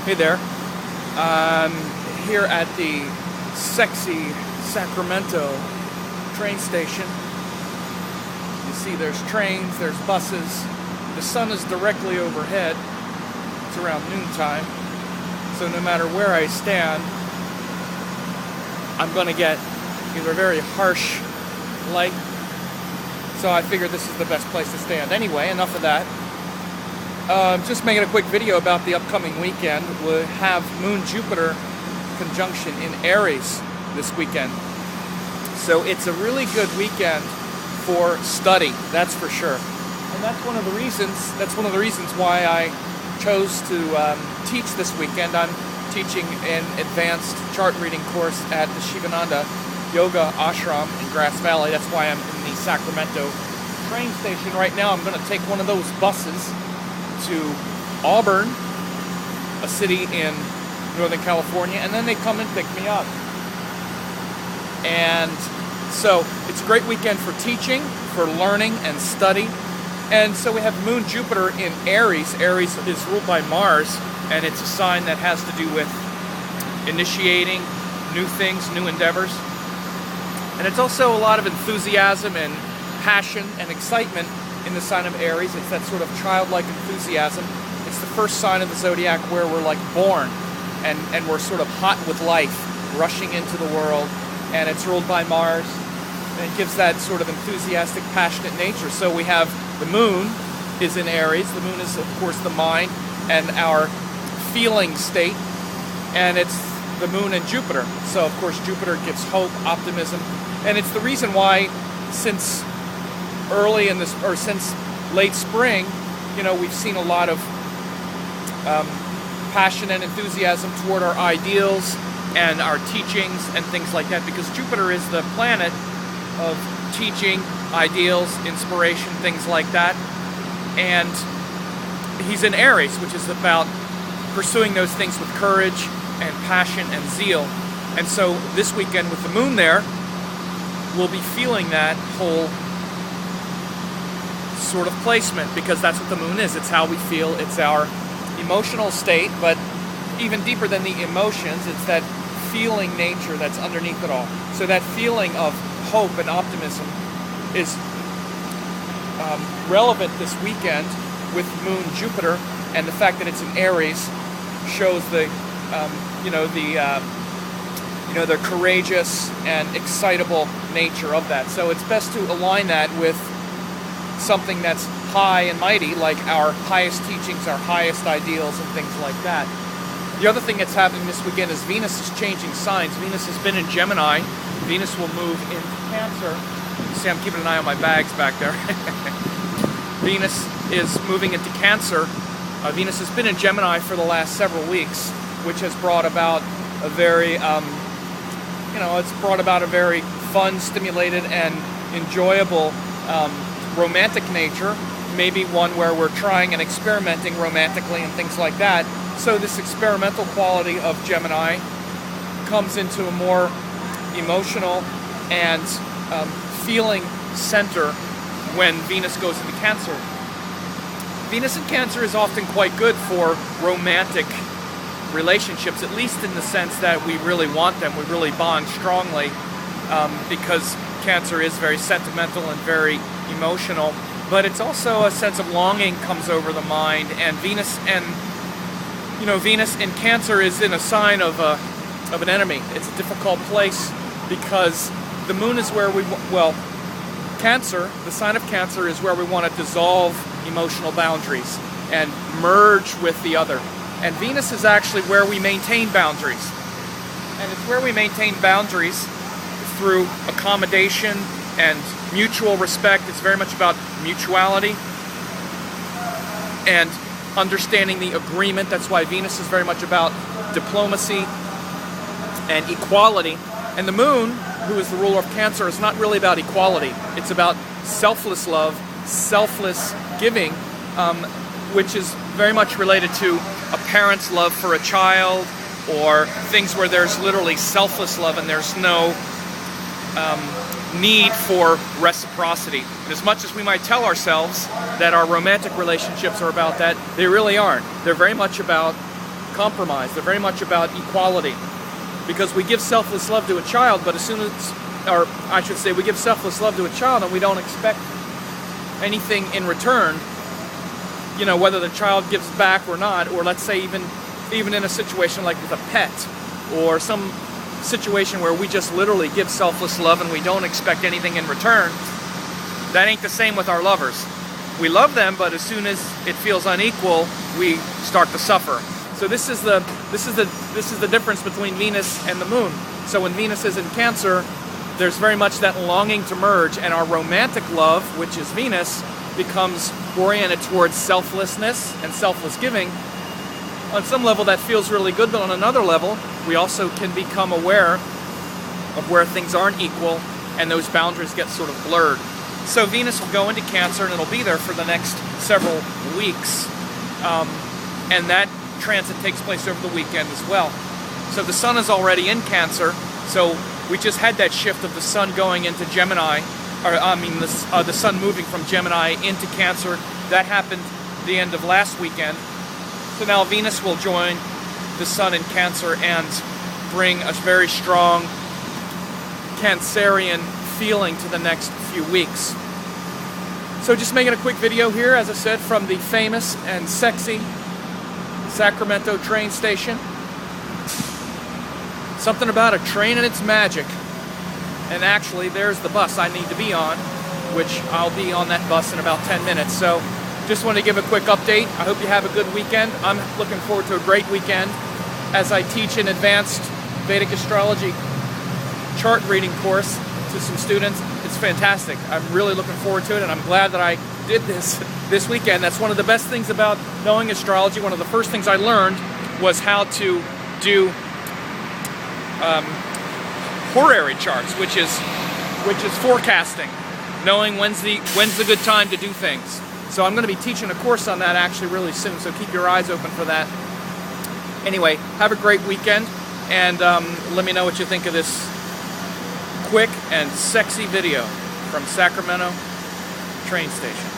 Hey there. I'm here at the sexy Sacramento train station. You see there's trains, there's buses. The sun is directly overhead. It's around noontime. So no matter where I stand, I'm going to get either very harsh light. So I figured this is the best place to stand. Anyway, enough of that. Just making a quick video about the upcoming weekend. We'll have Moon-Jupiter conjunction in Aries this weekend. So it's a really good weekend for study, that's for sure. And that's one of the reasons why I chose to teach this weekend. I'm teaching an advanced chart reading course at the Shivananda Yoga Ashram in Grass Valley. That's why I'm in the Sacramento train station right now. I'm going to take one of those buses to Auburn, a city in Northern California, and then they come and pick me up. And so it's a great weekend for teaching, for learning and study. And so we have Moon-Jupiter in Aries. Aries is ruled by Mars, and it's a sign that has to do with initiating new things, new endeavors. And it's also a lot of enthusiasm and passion and excitement in the sign of Aries. It's that sort of childlike enthusiasm. It's the first sign of the zodiac where we're like born and we're sort of hot with life, rushing into the world. And it's ruled by Mars, and it gives that sort of enthusiastic, passionate nature. So we have the moon is in Aries. The moon is, of course, the mind and our feeling state. And it's the moon and Jupiter. So, of course, Jupiter gives hope, optimism. And it's the reason why since since late spring, we've seen a lot of passion and enthusiasm toward our ideals and our teachings and things like that, because Jupiter is the planet of teaching, ideals, inspiration, things like that. And he's in Aries, which is about pursuing those things with courage and passion and zeal. And so this weekend with the moon there, we'll be feeling that whole sort of placement, because that's what the moon is. It's how we feel. It's our emotional state, but even deeper than the emotions, it's that feeling nature that's underneath it all. So that feeling of hope and optimism is relevant this weekend with Moon-Jupiter, and the fact that it's in Aries shows the courageous and excitable nature of that. So it's best to align that with something that's high and mighty, like our highest teachings, our highest ideals, and things like that. The other thing that's happening this weekend is Venus is changing signs. Venus has been in Gemini. Venus will move into Cancer. You see, I'm keeping an eye on my bags back there. Venus is moving into Cancer. Venus has been in Gemini for the last several weeks, which has brought about a very, fun, stimulated, and enjoyable romantic nature. Maybe one where we're trying and experimenting romantically and things like that. So this experimental quality of Gemini comes into a more emotional and feeling center when Venus goes into Cancer. Venus in Cancer is often quite good for romantic relationships, at least in the sense that we really want them, we really bond strongly, because Cancer is very sentimental and very emotional. But it's also a sense of longing comes over the mind, and Venus in Cancer is in a sign of an enemy. It's a difficult place because the moon is where Cancer, the sign of Cancer, is where we want to dissolve emotional boundaries and merge with the other. And Venus is actually where we maintain boundaries. And it's where we maintain boundaries through accommodation and mutual respect. It's very much about mutuality and understanding the agreement. That's why Venus is very much about diplomacy and equality. And the moon, who is the ruler of Cancer, is not really about equality. It's about selfless love, selfless giving, which is very much related to a parent's love for a child, or things where there's literally selfless love and there's no need for reciprocity. And as much as we might tell ourselves that our romantic relationships are about that, they really aren't. They're very much about compromise. They're very much about equality, because we give selfless love to a child, but as soon as, or I should say, we give selfless love to a child and we don't expect anything in return, you know, whether the child gives back or not, or let's say even in a situation like with a pet, or some situation where we just literally give selfless love and we don't expect anything in return. That ain't the same with our lovers. We love them, but as soon as it feels unequal, we start to suffer. So this is the difference between Venus and the Moon. So when Venus is in Cancer, there's very much that longing to merge, and our romantic love, which is Venus, becomes oriented towards selflessness and selfless giving. On some level that feels really good, but on another level we also can become aware of where things aren't equal and those boundaries get sort of blurred. So Venus will go into Cancer and it'll be there for the next several weeks, and that transit takes place over the weekend as well. So the Sun is already in Cancer, so we just had that shift of the Sun going into Gemini, or I mean the Sun moving from Gemini into Cancer. That happened the end of last weekend. So now Venus will join the Sun in Cancer and bring a very strong Cancerian feeling to the next few weeks. So just making a quick video here, as I said, from the famous and sexy Sacramento train station. Something about a train and its magic. And actually, there's the bus I need to be on, which I'll be on that bus in about 10 minutes. So just wanted to give a quick update. I hope you have a good weekend. I'm looking forward to a great weekend as I teach an advanced Vedic astrology chart reading course to some students. It's fantastic. I'm really looking forward to it, and I'm glad that I did this weekend. That's one of the best things about knowing astrology. One of the first things I learned was how to do horary charts, which is forecasting, knowing when's the good time to do things. So I'm going to be teaching a course on that actually really soon, so keep your eyes open for that. Anyway, have a great weekend, and let me know what you think of this quick and sexy video from Sacramento train station.